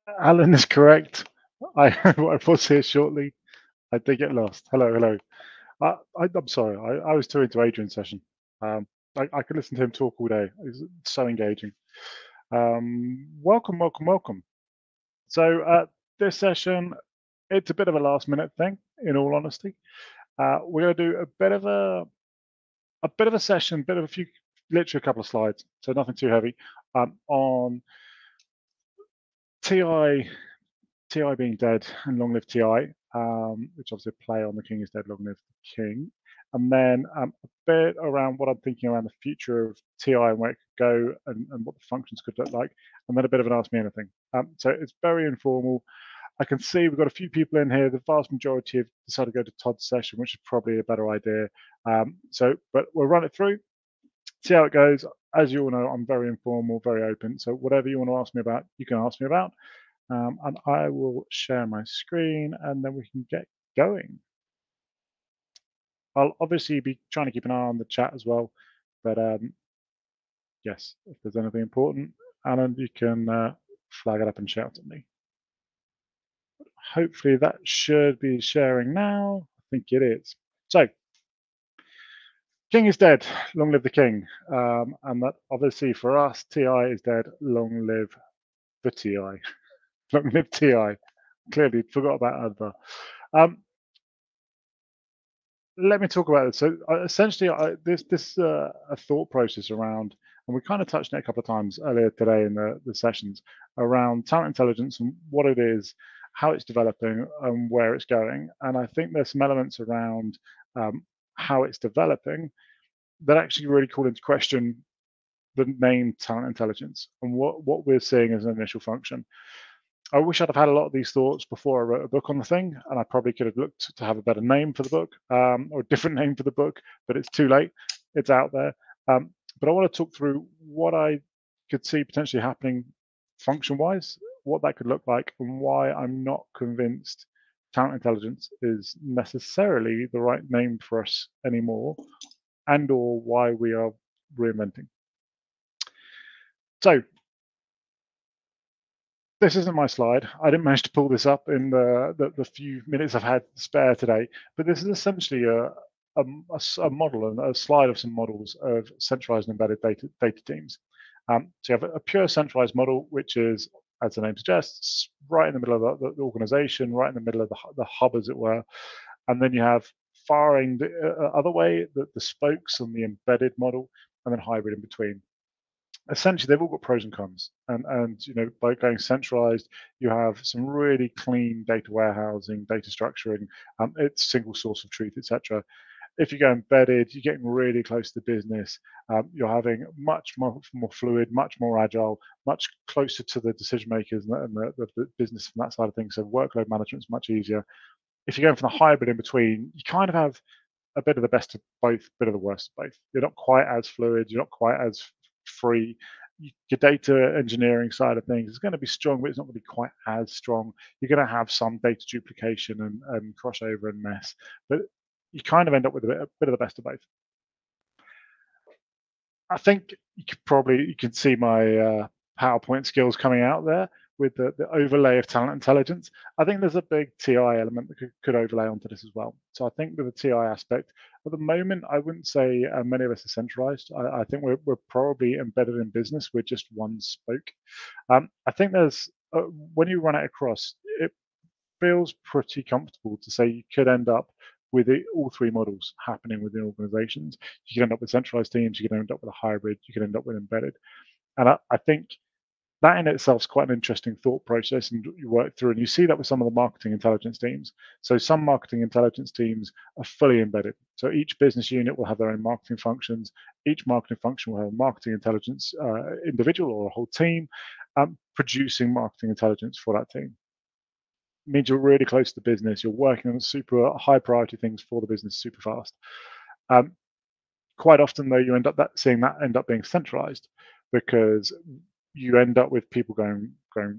Alan is correct. I I was here shortly. I did get lost. Hello, hello. I'm sorry. I was too into Adrian's session. Um, I could listen to him talk all day. It was so engaging. Welcome, welcome, welcome. So this session, it's a bit of a last minute thing. In all honesty, we're going to do a bit of a session, bit of a few, literally a couple of slides. So nothing too heavy. On TI TI being dead and long live TI, which obviously a play on the king is dead, long live the king. And then a bit around what I'm thinking around the future of TI and where it could go and what the functions could look like. And then a bit of an Ask Me Anything. So it's very informal. I can see we've got a few people in here. The vast majority have decided to go to Todd's session, which is probably a better idea. But we'll run it through, see how it goes. As you all know, I'm very informal, very open. So whatever you want to ask me about, you can ask me about. And I will share my screen and then we can get going. I'll obviously be trying to keep an eye on the chat as well. But yes, if there's anything important, Alan, you can flag it up and shout at me. Hopefully that should be sharing now. I think it is. So, King is dead. Long live the king. And that obviously for us, TI is dead. Long live the TI. Long live TI. Clearly forgot about Adva. Let me talk about it. So essentially, this a thought process around, and we kind of touched on it a couple of times earlier today in the sessions around talent intelligence and what it is, how it's developing, and where it's going. And I think there's some elements around how it's developing that actually really call into question the name talent intelligence and what we're seeing as an initial function. I wish I'd have had a lot of these thoughts before I wrote a book on the thing, and I probably could have looked to have a better name for the book or a different name for the book, but it's too late. It's out there. But I want to talk through what I could see potentially happening function wise, what that could look like, and why I'm not convinced talent intelligence is necessarily the right name for us anymore, and or why we are reinventing. So this isn't my slide. I didn't manage to pull this up in the few minutes I've had spare today, but this is essentially a model and a slide of some models of centralized and embedded data teams. So you have a pure centralized model, which is, as the name suggests, right in the middle of the organization, right in the middle of the hub, as it were. And then you have firing the other way, the spokes and the embedded model, and then hybrid in between. Essentially they've all got pros and cons, and by going centralized you have some really clean data warehousing, data structuring, it's single source of truth, etc. If you go embedded, you're getting really close to business. You're having much more fluid, much more agile, much closer to the decision makers and the business from that side of things. So workload management is much easier. If you're going from the hybrid in between, you kind of have a bit of the best of both, a bit of the worst of both. You're not quite as fluid, you're not quite as free. Your data engineering side of things is going to be strong, but it's not going to be quite as strong. You're going to have some data duplication and crossover and mess, but you kind of end up with a bit of the best of both. I think you can see my PowerPoint skills coming out there with the overlay of talent intelligence. I think there's a big TI element that could overlay onto this as well. So I think with the TI aspect, at the moment, I wouldn't say many of us are centralized. I think we're probably embedded in business. We're just one spoke. I think there's, when you run it across, it feels pretty comfortable to say you could end up with all three models happening within organizations. You can end up with centralized teams, you can end up with a hybrid, you can end up with embedded. And I think that in itself is quite an interesting thought process, and you work through, and you see that with some of the marketing intelligence teams. So some marketing intelligence teams are fully embedded. So each business unit will have their own marketing functions. Each marketing function will have a marketing intelligence individual or a whole team producing marketing intelligence for that team. It means you're really close to the business. You're working on super high priority things for the business super fast. Quite often, though, you end up seeing that end up being centralized because you end up with people going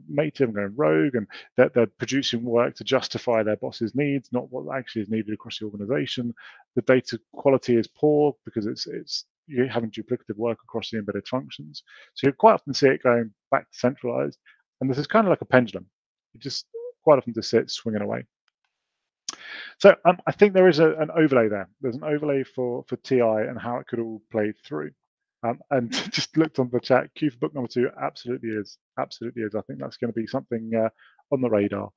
native and going rogue, and they're producing work to justify their boss's needs, not what actually is needed across the organization. The data quality is poor because it's you're having duplicative work across the embedded functions. So you quite often see it going back to centralized, and this is kind of like a pendulum. It just quite often just sits swinging away. So I think there is an overlay there. There's an overlay for TI and how it could all play through. And just looked on the chat. Q for book number two absolutely is. I think that's going to be something on the radar.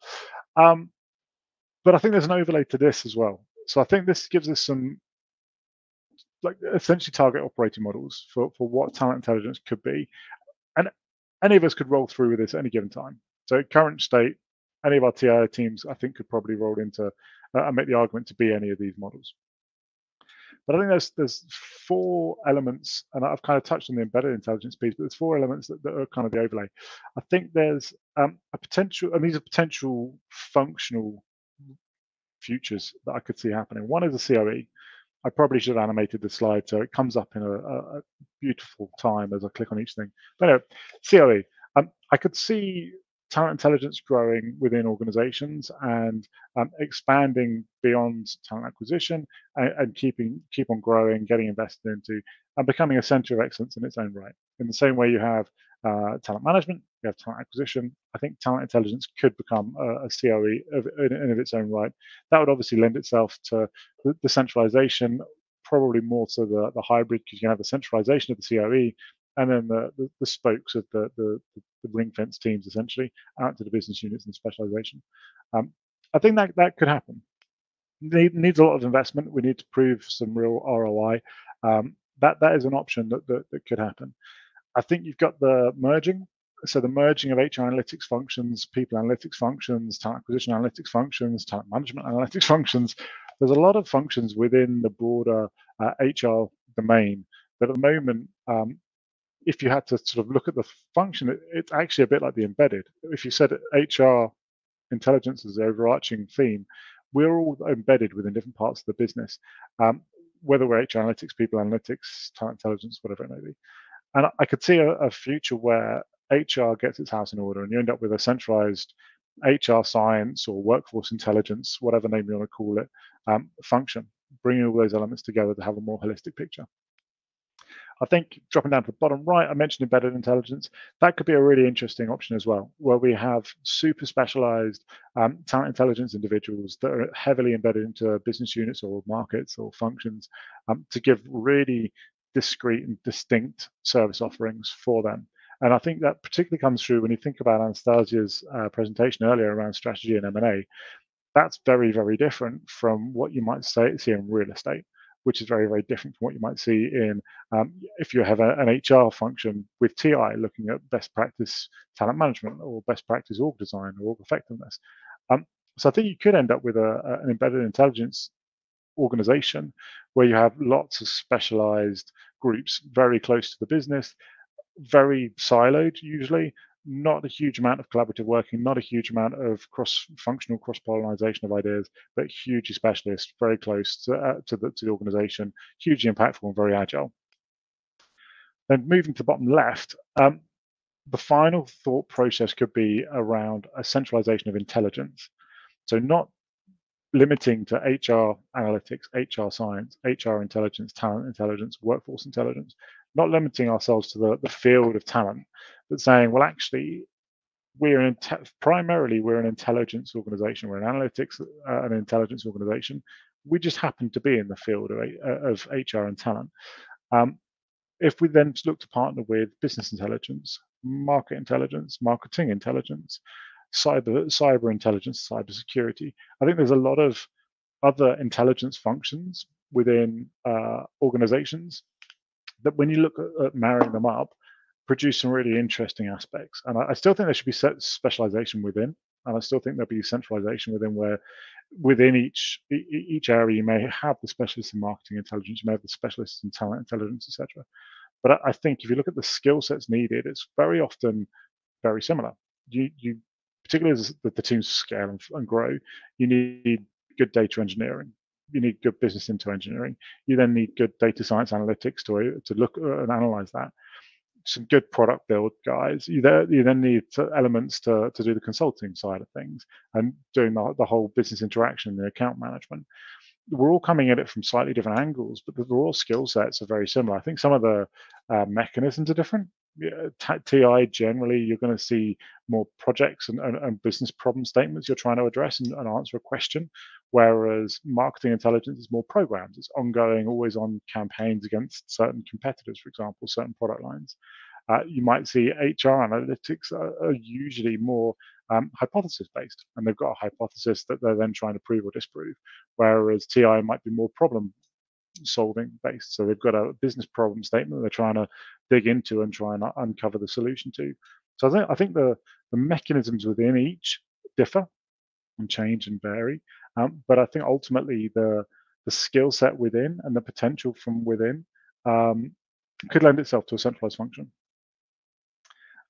But I think there's an overlay to this as well. So I think this gives us some like essentially target operating models for what talent intelligence could be, and any of us could roll through with this at any given time. So current state, any of our TI teams, I think, could probably roll into and make the argument to be any of these models. But I think there's four elements, and I've kind of touched on the embedded intelligence piece, but there's four elements that are kind of the overlay. I think there's a potential, and these are potential functional futures that I could see happening. One is a COE. I probably should have animated the slide so it comes up in a beautiful time as I click on each thing. But anyway, COE. I could see talent intelligence growing within organizations and expanding beyond talent acquisition and keep on growing, getting invested into, and becoming a center of excellence in its own right. In the same way you have talent management, you have talent acquisition. I think talent intelligence could become a COE in of its own right. That would obviously lend itself to the centralization, probably more to the hybrid, because you can have the centralization of the COE and then the spokes of the ring fence teams essentially out to the business units and specialization. I think that could happen. Needs a lot of investment. We need to prove some real ROI. That is an option that could happen. I think you've got the merging. So the merging of HR analytics functions, people analytics functions, talent acquisition analytics functions, talent management analytics functions. There's a lot of functions within the broader HR domain that at the moment, if you had to sort of look at the function, it's actually a bit like the embedded. If you said HR intelligence is the overarching theme, we're all embedded within different parts of the business, whether we're HR analytics, people analytics, talent intelligence, whatever it may be. And I could see a future where HR gets its house in order and you end up with a centralized HR science or workforce intelligence, whatever name you want to call it, function, bringing all those elements together to have a more holistic picture. I think dropping down to the bottom right, I mentioned embedded intelligence. That could be a really interesting option as well, where we have super specialized talent intelligence individuals that are heavily embedded into business units or markets or functions to give really discrete and distinct service offerings for them. And I think that particularly comes through when you think about Anastasia's presentation earlier around strategy and M&A. That's very, very different from what you might see in real estate, which is very, very different from what you might see in if you have an HR function with TI looking at best practice talent management or best practice org design or org effectiveness. So I think you could end up with an embedded intelligence organization where you have lots of specialized groups very close to the business, very siloed usually, not a huge amount of collaborative working, not a huge amount of cross-functional, cross-pollination of ideas, but hugely specialist, very close to the organization, hugely impactful and very agile. Then moving to the bottom left, the final thought process could be around a centralization of intelligence. So not limiting to HR analytics, HR science, HR intelligence, talent intelligence, workforce intelligence, not limiting ourselves to the field of talent, but saying, well, actually, primarily we're an intelligence organization, we're an analytics and intelligence organization. We just happen to be in the field of HR and talent. If we then look to partner with business intelligence, market intelligence, marketing intelligence, cyber intelligence, cyber security, I think there's a lot of other intelligence functions within organizations that when you look at marrying them up, produce some really interesting aspects. And I still think there should be specialization within, and I still think there'll be centralization within where within each area you may have the specialists in marketing intelligence, you may have the specialists in talent intelligence, etc. But I think if you look at the skill sets needed, it's very often very similar. You particularly as the teams scale and grow, you need good data engineering. You need good business into engineering. You then need good data science analytics to look and analyze that. Some good product build guys. You then need elements to do the consulting side of things and doing the whole business interaction, the account management. We're all coming at it from slightly different angles, but the raw skill sets are very similar. I think some of the mechanisms are different, Yeah, TI generally, you're going to see more projects and business problem statements you're trying to address and answer a question, whereas marketing intelligence is more programs. It's ongoing, always on campaigns against certain competitors, for example, certain product lines. You might see HR analytics are usually more hypothesis based, and they've got a hypothesis that they're then trying to prove or disprove, whereas TI might be more problem solving based. So they've got a business problem statement they're trying to dig into and try and uncover the solution to. So I think the mechanisms within each differ and change and vary. But I think ultimately the skill set within and the potential from within um, could lend itself to a centralized function.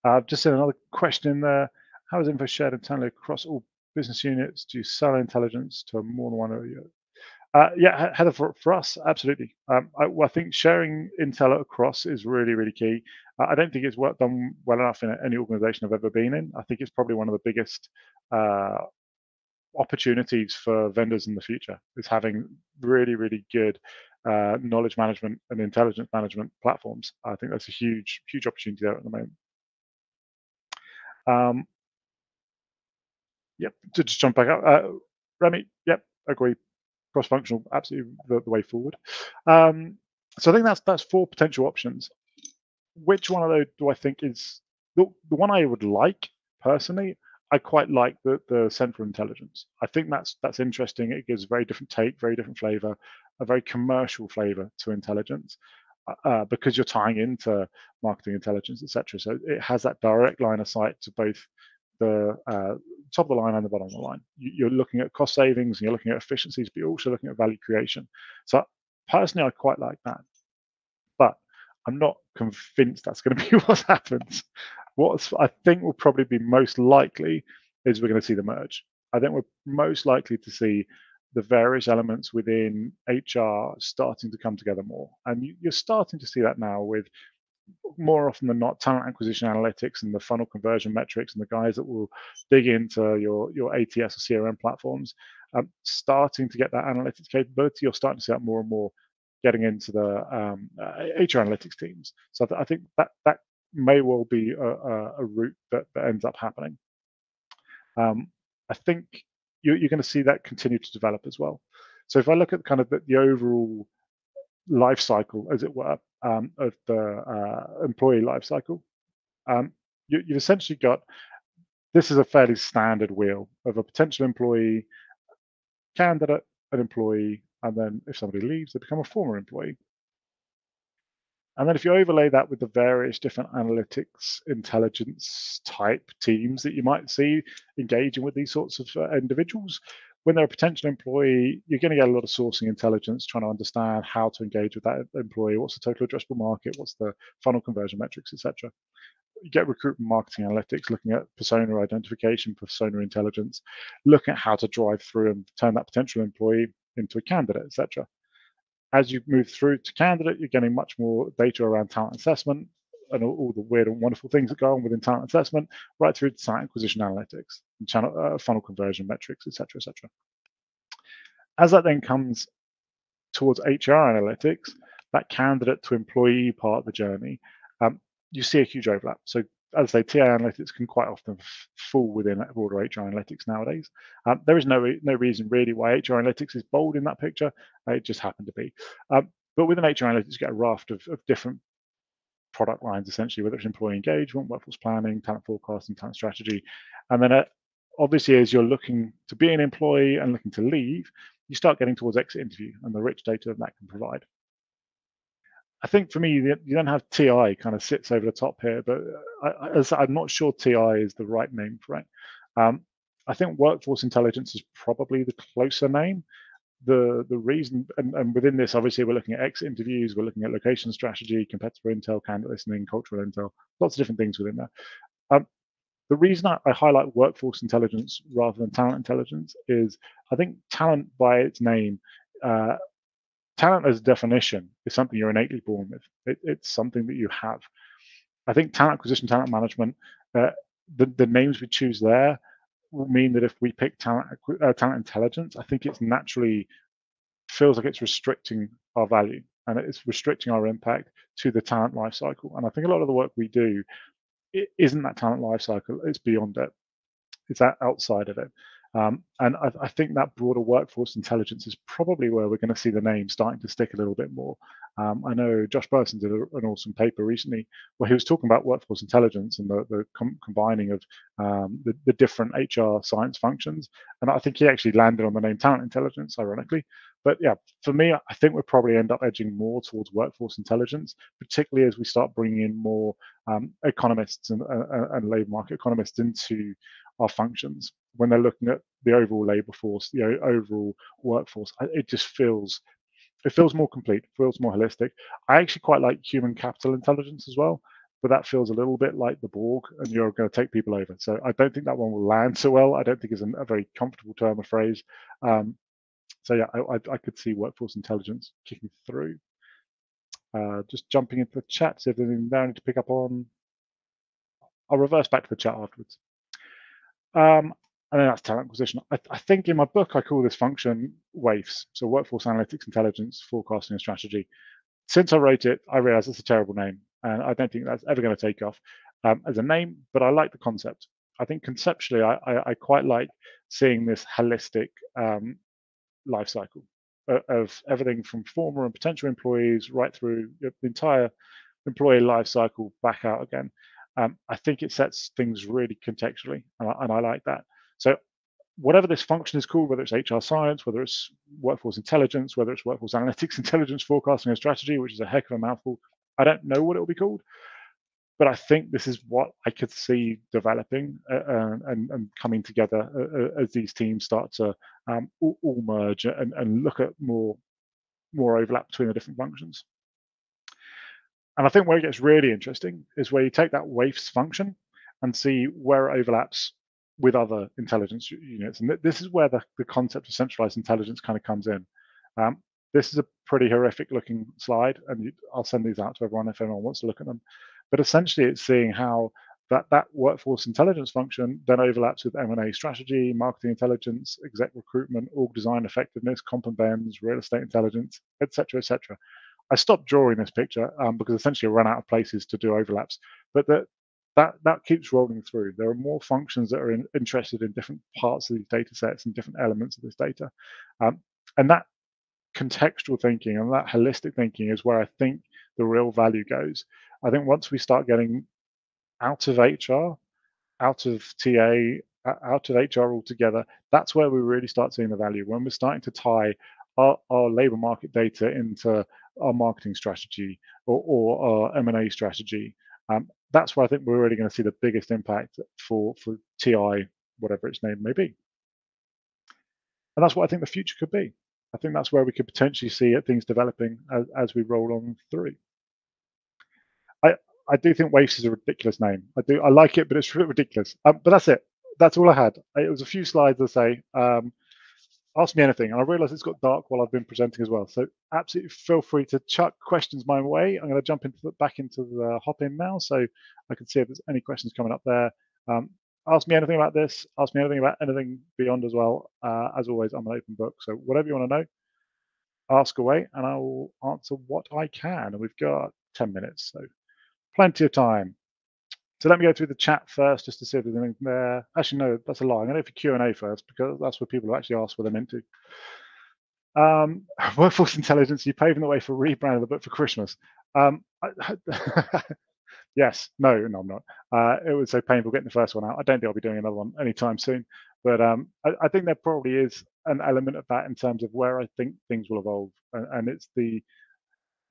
I've just seen another question in there. How is info shared internally across all business units? Do you sell intelligence to more than one area? Yeah, Heather, for us, absolutely. Well, I think sharing intel across is really, really key. I don't think it's done well enough in any organization I've ever been in. I think it's probably one of the biggest uh, opportunities for vendors in the future is having really, really good knowledge management and intelligence management platforms. I think that's a huge, huge opportunity there at the moment. Um, yep, to just jump back up. Remy, yep, agree. Cross-functional, absolutely the way forward. So I think that's four potential options. Which one of those do I think is the one I would like personally? I quite like the central intelligence. I think that's interesting. It gives a very different take, very different flavor, a very commercial flavor to intelligence because you're tying into marketing intelligence, etc. So it has that direct line of sight to both the top of the line and the bottom of the line. You're looking at cost savings and you're looking at efficiencies, but you're also looking at value creation. So personally, I quite like that, but I'm not convinced that's going to be what happens. What I think will probably be most likely is we're going to see the merge. I think we're most likely to see the various elements within HR starting to come together more. And you're starting to see that now with more often than not talent acquisition analytics and the funnel conversion metrics and the guys that will dig into your ATS or CRM platforms, starting to get that analytics capability. You're starting to see that more and more getting into the HR analytics teams. So I think that may well be a route that ends up happening. I think you're going to see that continue to develop as well. So if I look at kind of the overall life cycle, as it were, of the employee life cycle, you've essentially got this is a fairly standard wheel of a potential employee, candidate, an employee, and then if somebody leaves, they become a former employee. And then if you overlay that with the various different analytics, intelligence type teams that you might see engaging with these sorts of individuals, when they're a potential employee, you're going to get a lot of sourcing intelligence, trying to understand how to engage with that employee, what's the total addressable market, what's the funnel conversion metrics, etc. You get recruitment marketing analytics, looking at persona identification, persona intelligence, looking at how to drive through and turn that potential employee into a candidate, etc. As you move through to candidate, you're getting much more data around talent assessment and all the weird and wonderful things that go on within talent assessment, right through to talent acquisition analytics, and channel, funnel conversion metrics, etc., etc. As that then comes towards HR analytics, that candidate to employee part of the journey, you see a huge overlap. So as I say, TA analytics can quite often fall within broader HR analytics nowadays. There is no reason really why HR analytics is bold in that picture. It just happened to be. But within HR analytics, you get a raft of different product lines, essentially, whether it's employee engagement, workforce planning, talent forecasting, talent strategy. And then obviously, as you're looking to be an employee and looking to leave, you start getting towards exit interview and the rich data that can provide. I think for me, you then have TI kind of sits over the top here, but I'm not sure TI is the right name for it. I think workforce intelligence is probably the closer name. The reason, and within this, obviously, we're looking at exit interviews, we're looking at location strategy, competitor intel, candidate listening, cultural intel, lots of different things within there. The reason I highlight workforce intelligence rather than talent intelligence is I think talent by its name talent as a definition is something you're innately born with. It's something that you have. I think talent acquisition, talent management, the names we choose there will mean that if we pick talent intelligence, I think it's naturally feels like it's restricting our value. and it's restricting our impact to the talent life cycle. And I think a lot of the work we do isn't that talent life cycle; it's beyond it. It's outside of it. And I think that broader workforce intelligence is probably where we're going to see the name starting to stick a little bit more. I know Josh Burson did an awesome paper recently where he was talking about workforce intelligence and the combining of the different HR science functions. And I think he actually landed on the name talent intelligence, ironically. But yeah, for me, I think we'll probably end up edging more towards workforce intelligence, particularly as we start bringing in more economists and labor market economists into our functions when they're looking at the overall labor force, the overall workforce. It feels more complete, feels more holistic. I actually quite like human capital intelligence as well, but that feels a little bit like the Borg, and you're going to take people over. So I don't think that one will land so well. I don't think it's a very comfortable term or phrase. So yeah, I could see workforce intelligence kicking through. Just jumping into the chat, see if there's anything there I need to pick up on. I'll reverse back to the chat afterwards. And then that's talent acquisition. I think in my book, I call this function WAIFs, so Workforce Analytics, Intelligence, Forecasting, and Strategy. Since I wrote it, I realized it's a terrible name, and I don't think that's ever going to take off as a name, but I like the concept. I think conceptually, I quite like seeing this holistic life cycle of everything from former and potential employees right through the entire employee life cycle back out again. I think it sets things really contextually, and I like that. So whatever this function is called, whether it's HR science, whether it's workforce intelligence, whether it's workforce analytics, intelligence, forecasting, and strategy, which is a heck of a mouthful, I don't know what it will be called, but I think this is what I could see developing and coming together as these teams start to all merge and look at more overlap between the different functions. And I think where it gets really interesting is where you take that WAIFs function and see where it overlaps with other intelligence units. And this is where the concept of centralized intelligence kind of comes in. This is a pretty horrific looking slide, and I'll send these out to everyone if anyone wants to look at them. But essentially, it's seeing how that workforce intelligence function then overlaps with M&A strategy, marketing intelligence, exec recruitment, org design effectiveness, comp and bends, real estate intelligence, etc., etc. I stopped drawing this picture because essentially I ran out of places to do overlaps. But that keeps rolling through. There are more functions that are interested in different parts of these data sets and different elements of this data. And that contextual thinking and that holistic thinking is where I think the real value goes. I think once we start getting out of HR, out of TA, out of HR altogether, that's where we really start seeing the value. When we're starting to tie our labor market data into our marketing strategy or our M&A strategy, that's where I think we're really going to see the biggest impact for TI, whatever its name may be. And that's what I think the future could be. I think that's where we could potentially see things developing as we roll on through. I do think WAIFs is a ridiculous name. I like it, but it's ridiculous. But that's it. That's all I had. It was a few slides, I say. Ask me anything. And I realise it's got dark while I've been presenting as well. So absolutely feel free to chuck questions my way. I'm going to jump back into the hop in now, so I can see if there's any questions coming up there. Ask me anything about this. Ask me anything about anything beyond as well. As always, I'm an open book. So whatever you want to know, ask away, and I will answer what I can. And we've got 10 minutes, so plenty of time. So let me go through the chat first, just to see if there's anything there. Actually, no, that's a lie. I'm going to go for Q&A first, because that's where people who actually ask what they're meant to. Workforce intelligence, you paving the way for rebrand of the book for Christmas. Yes, no, I'm not. It was so painful getting the first one out. I don't think I'll be doing another one anytime soon. But I think there probably is an element of that in terms of where I think things will evolve. And it's the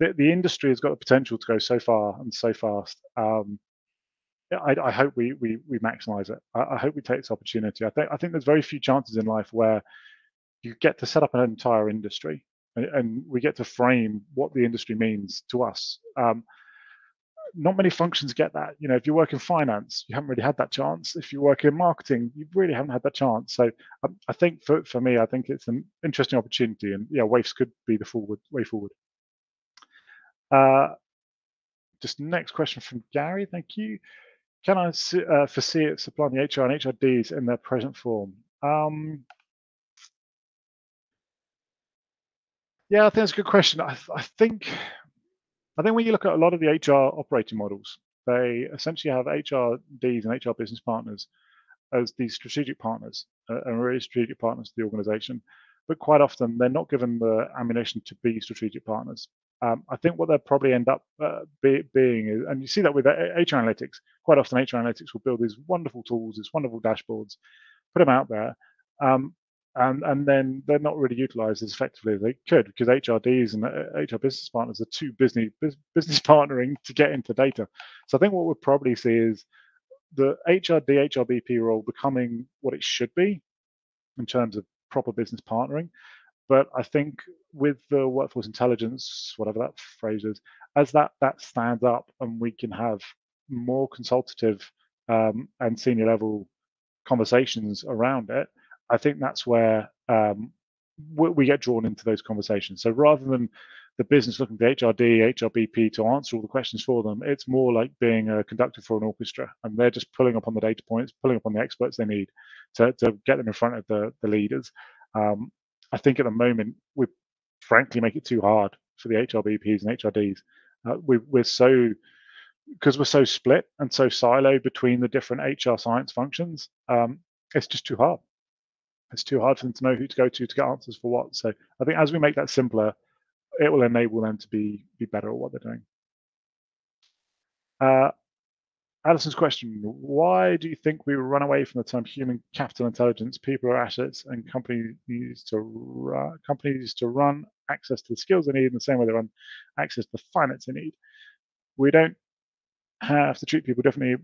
industry has got the potential to go so far and so fast. I hope we maximize it. I hope we take this opportunity. I think there's very few chances in life where you get to set up an entire industry and we get to frame what the industry means to us. Not many functions get that. If you work in finance, you haven't really had that chance. If you work in marketing, you really haven't had that chance. So I think for me, I think it's an interesting opportunity, and WAIFs could be the way forward. Just next question from Gary. Thank you. Can I foresee it supplying the HR and HRDs in their present form? Yeah, I think that's a good question. I think when you look at a lot of the HR operating models, they essentially have HRDs and HR business partners as these strategic partners and really strategic partners to the organization. But quite often, they're not given the ammunition to be strategic partners. I think what they'll probably end up being is, and you see that with HR analytics, quite often HR analytics will build these wonderful tools, these wonderful dashboards, put them out there, um, and then they're not really utilized as effectively as they could because HRDs and HR business partners are too busy business partnering to get into data. So I think what we'll probably see is the HRD, HRBP role becoming what it should be in terms of proper business partnering. But I think with the workforce intelligence, whatever that phrase is, as that stands up and we can have more consultative and senior level conversations around it, I think that's where we get drawn into those conversations. So rather than the business looking to HRD, HRBP to answer all the questions for them, it's more like being a conductor for an orchestra, and they're just pulling up on the data points, pulling up on the experts they need to get them in front of the leaders. Um, I think at the moment we frankly make it too hard for the HRBPs and HRDs. We're so because we're so split and so siloed between the different HR science functions. It's just too hard. It's too hard for them to know who to go to get answers for what. So I think as we make that simpler, it will enable them to be better at what they're doing. Uh, Alison's question: why do you think we run away from the term human capital intelligence? People are assets, and companies to run access to the skills they need in the same way they run access to the finance they need. We don't have to treat people differently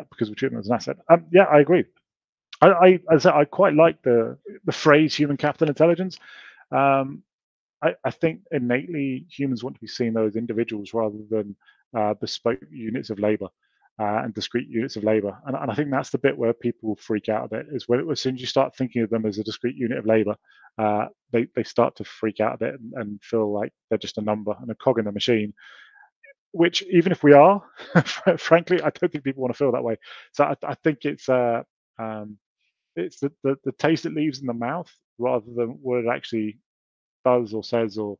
because we treat them as an asset. Yeah, I agree. As I quite like the phrase human capital intelligence. Um, I think innately humans want to be seen though as individuals rather than bespoke units of labor and discrete units of labor. And I think that's the bit where people freak out a bit is when as soon as you start thinking of them as a discrete unit of labor, they start to freak out a bit and feel like they're just a number and a cog in the machine. Which even if we are, frankly, I don't think people want to feel that way. So I think it's the taste it leaves in the mouth rather than what it actually does or says or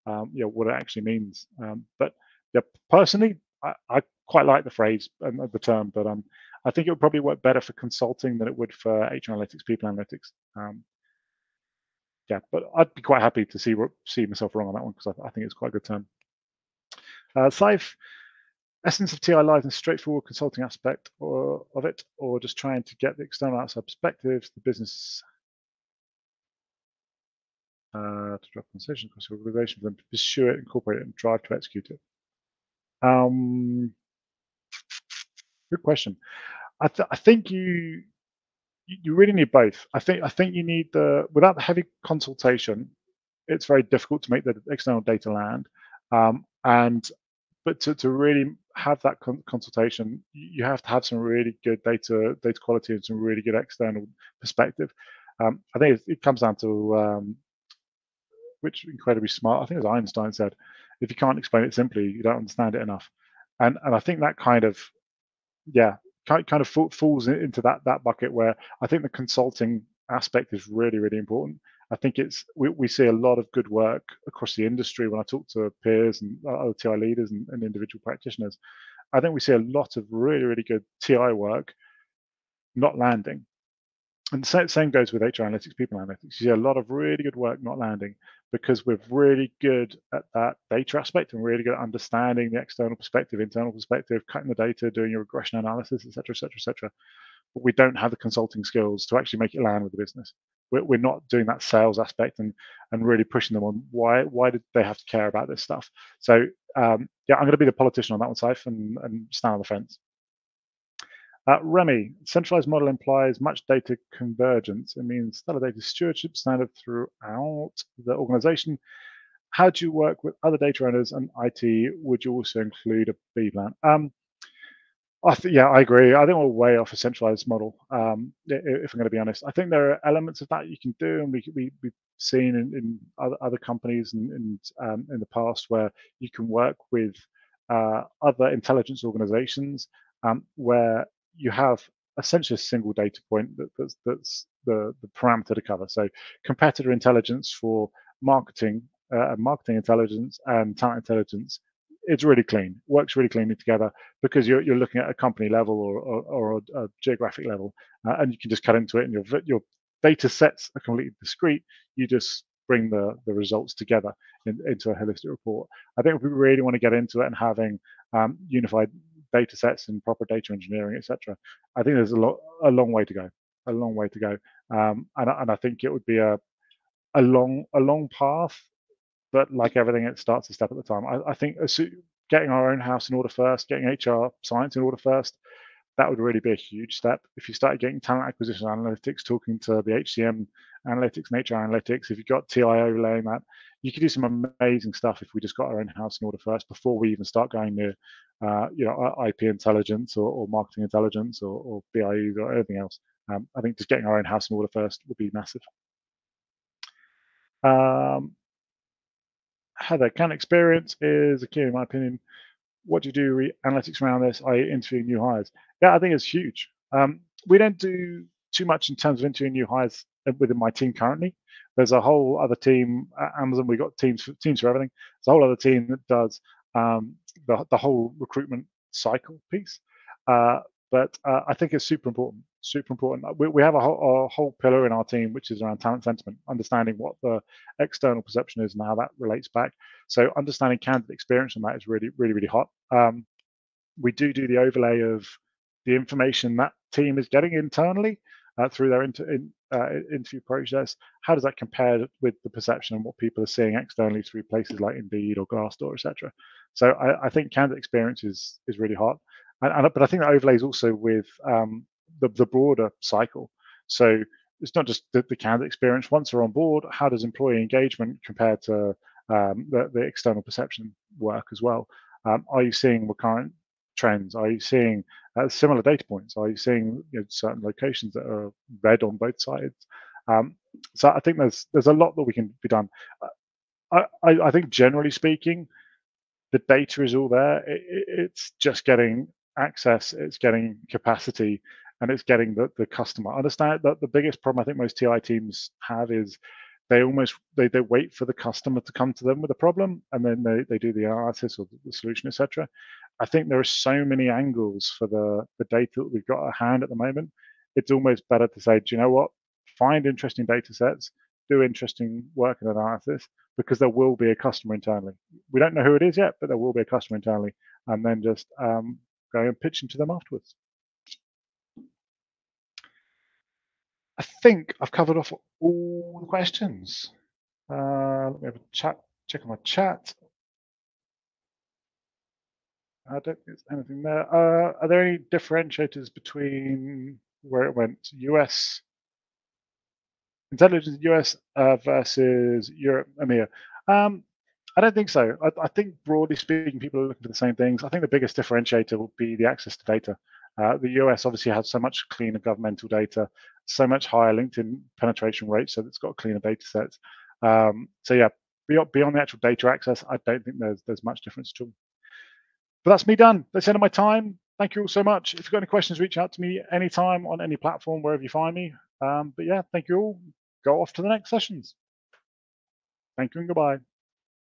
what it actually means. But yeah, personally, I quite like the phrase and the term, but I think it would probably work better for consulting than it would for HR analytics, people analytics. Yeah, but I'd be quite happy to see myself wrong on that one because I think it's quite a good term. Saif, essence of TI lies in straightforward consulting aspect of it, or just trying to get the external outside perspectives, the business to drive conversation across the organization for them to pursue it, incorporate it, and drive to execute it. Good question. I think you really need both. I think you need the without the heavy consultation, it's very difficult to make the external data land. And but to really have that consultation, you have to have some really good data quality and some really good external perspective. I think it comes down to which incredibly smart. I think as Einstein said, if you can't explain it simply, you don't understand it enough. And I think that kind of yeah kind of falls into that bucket where I think the consulting aspect is really important. I think we see a lot of good work across the industry when I talk to peers and other TI leaders and individual practitioners. I think we see a lot of really good TI work not landing. And the same goes with HR analytics, people analytics. You see a lot of really good work not landing because we're really good at that data aspect and really good at understanding the external perspective, internal perspective, cutting the data, doing your regression analysis, etc. But we don't have the consulting skills to actually make it land with the business. We're not doing that sales aspect and really pushing them on why did they have to care about this stuff. So yeah, I'm going to be the politician on that one, Saif, and stand on the fence. Remy, centralized model implies much data convergence. It means stellar data stewardship standard throughout the organization. How do you work with other data owners and IT? Would you also include a B plan? Yeah, I agree. I think we're way off a centralized model. If I'm going to be honest, I think there are elements of that you can do, and we've seen in other companies and in the past where you can work with other intelligence organizations where you have essentially a single data point that's the parameter to cover. So competitor intelligence for marketing marketing intelligence and talent intelligence, it's really clean, works really cleanly together because you're looking at a company level or a geographic level, and you can just cut into it, and your data sets are completely discrete. You just bring the results together into a holistic report. I think if we really want to get into it and having unified data sets and proper data engineering, etc., I think there's a long way to go, a long way to go, and I think it would be a long path, but like everything, it starts a step at a time. I think getting our own house in order first, getting HR science in order first, that would really be a huge step. If you started getting talent acquisition analytics, talking to the HCM analytics and HR analytics, if you've got TIO laying that, you could do some amazing stuff if we just got our own house in order first before we even start going near, IP intelligence or marketing intelligence or BIUs or anything else. I think just getting our own house in order first would be massive. Heather, can experience is a key in my opinion. What do you do analytics around this, i.e. interviewing new hires? Yeah, I think it's huge. We don't do too much in terms of interviewing new hires within my team currently. There's a whole other team at Amazon. We've got teams for everything. There's a whole other team that does the whole recruitment cycle piece. But I think it's super important. Super important. We have a whole pillar in our team which is around talent sentiment, understanding what the external perception is and how that relates back. So understanding candidate experience on that is really hot. We do the overlay of the information that team is getting internally through their interview process. How does that compare with the perception and what people are seeing externally through places like Indeed or Glassdoor, etc.? So I think candidate experience is really hot, but I think that overlays also with the broader cycle. So it's not just the candidate experience. Once they're on board, how does employee engagement compare to the external perception work as well? Are you seeing recurrent trends? Are you seeing similar data points? Are you seeing certain locations that are red on both sides? So I think there's a lot that we can be done. I think generally speaking, the data is all there. It's just getting access, it's getting capacity, and it's getting the customer. Understand that the biggest problem I think most TI teams have is they wait for the customer to come to them with a problem, and then they do the analysis or the solution, etc. I think there are so many angles for the data that we've got at hand at the moment. It's almost better to say, do you know what? Find interesting data sets, do interesting work and analysis, because there will be a customer internally. We don't know who it is yet, but there will be a customer internally, and then just go and pitch into them afterwards. I think I've covered off all the questions. Let me have a check on my chat. I don't think there's anything there. Are there any differentiators between where it went? US intelligence, US versus Europe, EMEA. I don't think so. I think broadly speaking, people are looking for the same things. I think the biggest differentiator will be the access to data. The US obviously has so much cleaner governmental data, so much higher LinkedIn penetration rate, so it's got cleaner data sets. So yeah, beyond the actual data access, I don't think there's much difference at all. But that's me done. That's the end of my time. Thank you all so much. If you've got any questions, reach out to me anytime on any platform, wherever you find me. But yeah, thank you all. Go off to the next sessions. Thank you and goodbye.